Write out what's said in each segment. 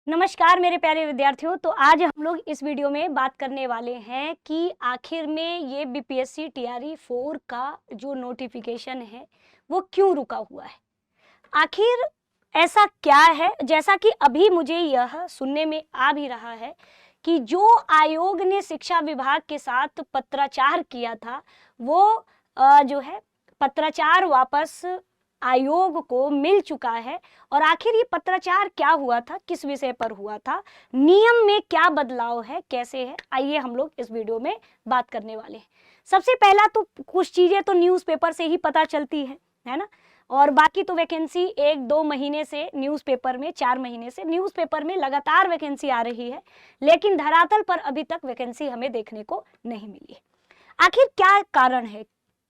नमस्कार मेरे प्यारे विद्यार्थियों। तो आज हम लोग इस वीडियो में बात करने वाले हैं कि आखिर में ये बीपीएससी टीआरई 4 का जो नोटिफिकेशन है वो क्यों रुका हुआ है। आखिर ऐसा क्या है, जैसा कि अभी मुझे यह सुनने में आ भी रहा है कि जो आयोग ने शिक्षा विभाग के साथ पत्राचार किया था वो जो है पत्राचार वापस आयोग को मिल चुका है। और आखिर ये पत्राचार क्या हुआ था, किस विषय पर हुआ था, नियम में क्या बदलाव है, कैसे है, आइए हम लोग इस वीडियो में बात करने वाले हैं। सबसे पहला तो कुछ चीजें तो न्यूज़पेपर से ही पता चलती है ना। और बाकी तो वैकेंसी 1-2 महीने से न्यूज़पेपर में, 4 महीने से न्यूज़पेपर में लगातार वैकेंसी आ रही है, लेकिन धरातल पर अभी तक वैकेंसी हमें देखने को नहीं मिली है। आखिर क्या कारण है,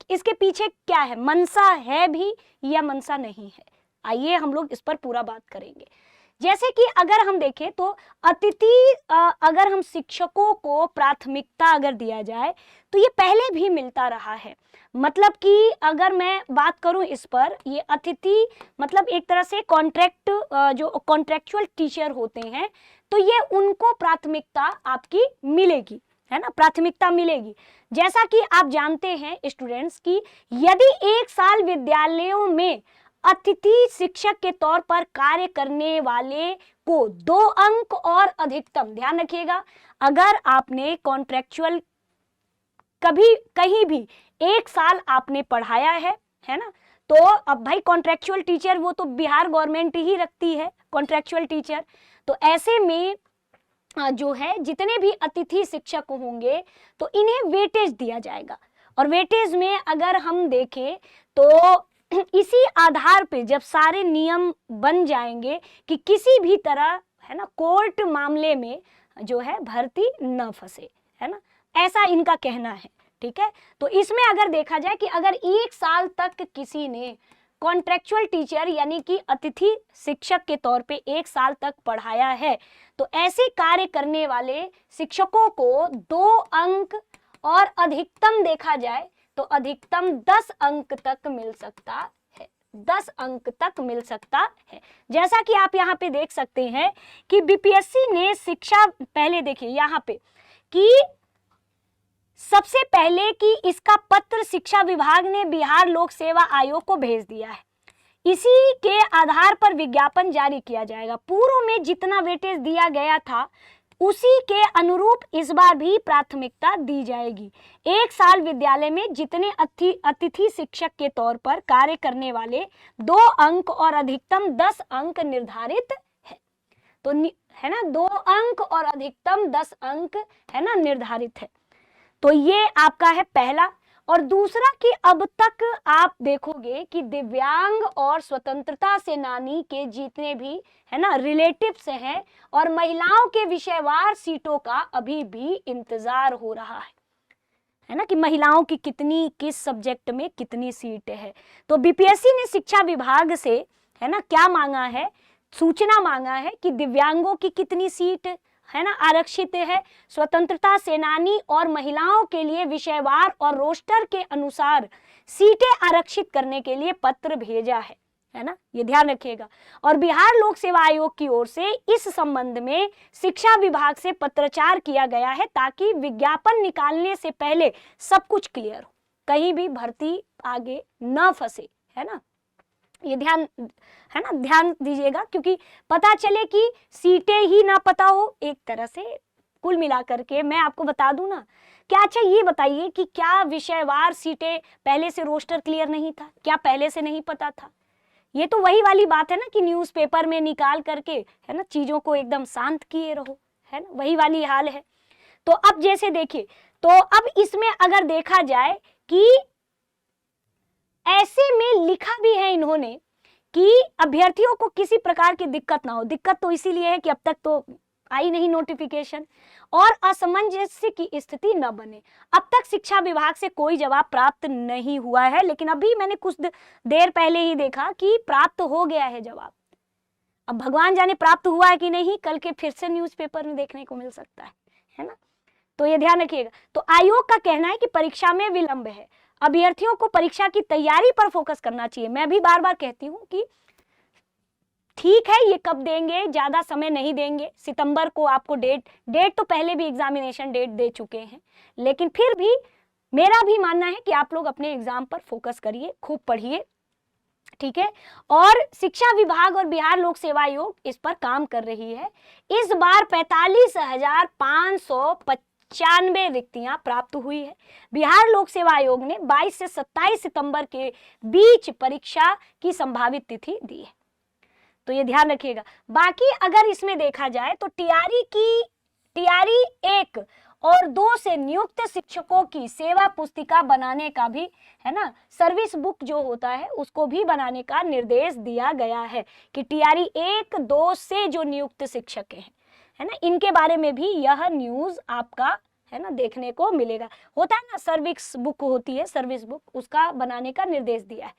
इसके पीछे क्या है, मंशा है भी या मंशा नहीं है, आइए हम लोग इस पर पूरा बात करेंगे। जैसे कि अगर हम देखें तो अगर हम शिक्षकों को प्राथमिकता अगर दिया जाए तो ये पहले भी मिलता रहा है। मतलब कि अगर मैं बात करूं इस पर, ये अतिथि मतलब एक तरह से जो कॉन्ट्रेक्चुअल टीचर होते हैं तो ये उनको प्राथमिकता आपकी मिलेगी, है ना, प्राथमिकता मिलेगी। जैसा कि आप जानते हैं स्टूडेंट्स की यदि 1 साल विद्यालयों में अतिथि शिक्षक के तौर पर कार्य करने वाले को 2 अंक और अधिकतम, ध्यान रखिएगा, अगर आपने कॉन्ट्रेक्चुअल कभी कहीं भी 1 साल आपने पढ़ाया है ना, तो अब भाई कॉन्ट्रेक्चुअल टीचर वो तो बिहार गवर्नमेंट ही रखती है कॉन्ट्रेक्चुअल टीचर। तो ऐसे में जो है जितने भी अतिथि शिक्षक होंगे तो इन्हें वेटेज दिया जाएगा। और वेटेज में अगर हम देखें तो इसी आधार पे जब सारे नियम बन जाएंगे कि किसी भी तरह, है ना, कोर्ट मामले में जो है भर्ती न फंसे, है ना, ऐसा इनका कहना है। ठीक है, तो इसमें अगर देखा जाए कि अगर 1 साल तक किसी ने कॉन्ट्रेक्चुअल टीचर यानी कि अतिथि शिक्षक के तौर पे 1 साल तक पढ़ाया है तो ऐसे कार्य करने वाले शिक्षकों को 2 अंक और अधिकतम देखा जाए तो अधिकतम 10 अंक तक मिल सकता है, 10 अंक तक मिल सकता है। जैसा कि आप यहाँ पे देख सकते हैं कि बीपीएससी ने शिक्षा, पहले देखिए यहाँ पे कि सबसे पहले कि इसका पत्र शिक्षा विभाग ने बिहार लोक सेवा आयोग को भेज दिया है, इसी के आधार पर विज्ञापन जारी किया जाएगा। पूर्व में जितना वेटेज दिया गया था उसी के अनुरूप इस बार भी प्राथमिकता दी जाएगी। 1 साल विद्यालय में जितने अतिथि शिक्षक के तौर पर कार्य करने वाले 2 अंक और अधिकतम 10 अंक निर्धारित है। तो है ना, 2 अंक और अधिकतम 10 अंक, है ना, निर्धारित है। तो ये आपका है पहला। और दूसरा कि अब तक आप देखोगे कि दिव्यांग और स्वतंत्रता सेनानी के जितने भी, है ना, रिलेटिव्स हैं और महिलाओं के विषयवार सीटों का अभी भी इंतजार हो रहा है ना, कि महिलाओं की कितनी, किस सब्जेक्ट में कितनी सीट है। तो बीपीएससी ने शिक्षा विभाग से, है ना, क्या मांगा है, सूचना मांगा है कि दिव्यांगों की कितनी सीट, है ना, आरक्षित है, स्वतंत्रता सेनानी और महिलाओं के लिए विषयवार और रोस्टर के अनुसार सीटें आरक्षित करने के लिए पत्र भेजा है ना, ये ध्यान रखिएगा। और बिहार लोक सेवा आयोग की ओर से इस संबंध में शिक्षा विभाग से पत्राचार किया गया है ताकि विज्ञापन निकालने से पहले सब कुछ क्लियर हो, कहीं भी भर्ती आगे न फंसे, है ना, ये ध्यान, है ना, ध्यान दीजिएगा, क्योंकि पता चले कि सीटें ही ना पता हो एक तरह से। कुल मिलाकर के मैं आपको बता दूं ना, क्या, अच्छा ये बताइए कि क्या विषयवार सीटें पहले से रोस्टर क्लियर नहीं था, क्या पहले से नहीं पता था? ये तो वही वाली बात है ना कि न्यूज़पेपर में निकाल करके, है ना, चीजों को एकदम शांत किए रहो, है ना, वही वाली हाल है। तो अब जैसे देखिए, तो अब इसमें अगर देखा जाए कि ऐसे में लिखा भी है इन्होंने कि अभ्यर्थियों को किसी प्रकार की दिक्कत ना हो। दिक्कत तो इसीलिए है कि अब तक तो आई नहीं नोटिफिकेशन, और असमंजस्य की स्थिति न बने। अब तक शिक्षा विभाग से कोई जवाब प्राप्त नहीं हुआ है, लेकिन अभी मैंने कुछ देर पहले ही देखा कि प्राप्त हो गया है जवाब। अब भगवान जाने प्राप्त हुआ है कि नहीं, कल के फिर से न्यूज़पेपर में देखने को मिल सकता है ना। तो ये ध्यान रखिएगा। तो आयोग का कहना है कि परीक्षा में विलंब है, अभ्यर्थियों को परीक्षा की तैयारी पर फोकस करना चाहिए। मैं भी बार बार कहती हूँ कि ठीक है, ये कब देंगे, ज़्यादा समय नहीं देंगे, सितंबर को आपको डेट तो पहले भी एग्जामिनेशन डेट दे चुके हैं, लेकिन फिर भी मेरा भी मानना है कि आप लोग अपने एग्जाम पर फोकस करिए, खूब पढ़िए, ठीक है। और शिक्षा विभाग और बिहार लोक सेवा आयोग इस पर काम कर रही है। इस बार 45,595 रिक्तियां प्राप्त हुई है। बिहार लोक सेवा आयोग ने 22 से 27 सितंबर के बीच परीक्षा की संभावित तिथि दी है, तो ये ध्यान रखिएगा। बाकी अगर इसमें देखा जाए तो टीआरई 1 और 2 से नियुक्त शिक्षकों की सेवा पुस्तिका बनाने का भी, है ना, सर्विस बुक जो होता है उसको भी बनाने का निर्देश दिया गया है कि टीआरई 1, 2 से जो नियुक्त शिक्षक हैं, है ना, इनके बारे में भी यह न्यूज आपका, है ना, देखने को मिलेगा। होता है ना, सर्विस बुक होती है, सर्विस बुक, उसका बनाने का निर्देश दिया है।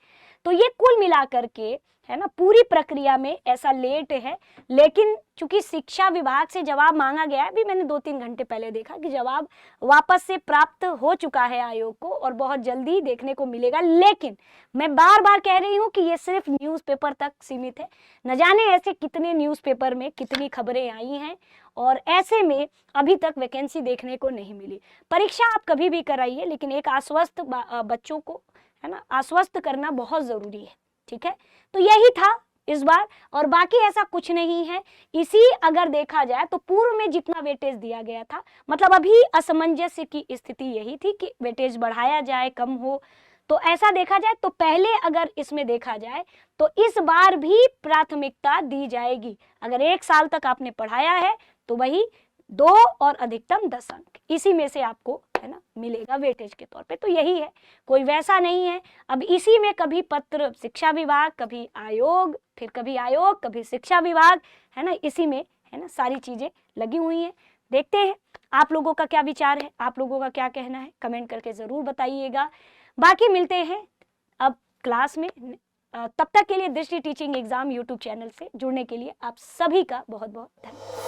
तो ये कुल मिलाकर के, है ना, पूरी प्रक्रिया में ऐसा लेट है, लेकिन चूंकि शिक्षा विभाग से जवाब मांगा गया है, अभी मैंने 2-3 घंटे पहले देखा कि जवाब वापस से प्राप्त हो चुका है आयोग को और बहुत जल्दी देखने को मिलेगा। लेकिन मैं बार बार कह रही हूँ कि ये सिर्फ न्यूज़पेपर तक सीमित है, न जाने ऐसे कितने न्यूज़पेपर में कितनी खबरें आई हैं, और ऐसे में अभी तक वैकेंसी देखने को नहीं मिली। परीक्षा आप कभी भी कराइए, लेकिन एक आश्वस्त बच्चों को, है ना, आश्वस्त करना बहुत जरूरी है, ठीक है। तो यही था इस बार, और बाकी ऐसा कुछ नहीं है। इसी अगर देखा जाए तो पूर्व में जितना वेटेज दिया गया था, मतलब अभी असमंजस्य की स्थिति यही थी कि वेटेज बढ़ाया जाए, कम हो, तो ऐसा देखा जाए तो पहले अगर इसमें देखा जाए तो इस बार भी प्राथमिकता दी जाएगी। अगर 1 साल तक आपने पढ़ाया है तो वही 2 और अधिकतम 10 अंक इसी में से आपको, है ना, मिलेगा वेटेज के तौर पे। तो यही है, कोई वैसा नहीं है। अब इसी में कभी पत्र शिक्षा विभाग, कभी आयोग, फिर कभी आयोग, कभी शिक्षा विभाग, है ना, इसी में, है ना, सारी चीजें लगी हुई हैं। देखते हैं आप लोगों का क्या विचार है, आप लोगों का क्या कहना है, कमेंट करके जरूर बताइएगा। बाकी मिलते हैं अब क्लास में, तब तक के लिए दृष्टि टीचिंग एग्जाम यूट्यूब चैनल से जुड़ने के लिए आप सभी का बहुत बहुत धन्यवाद।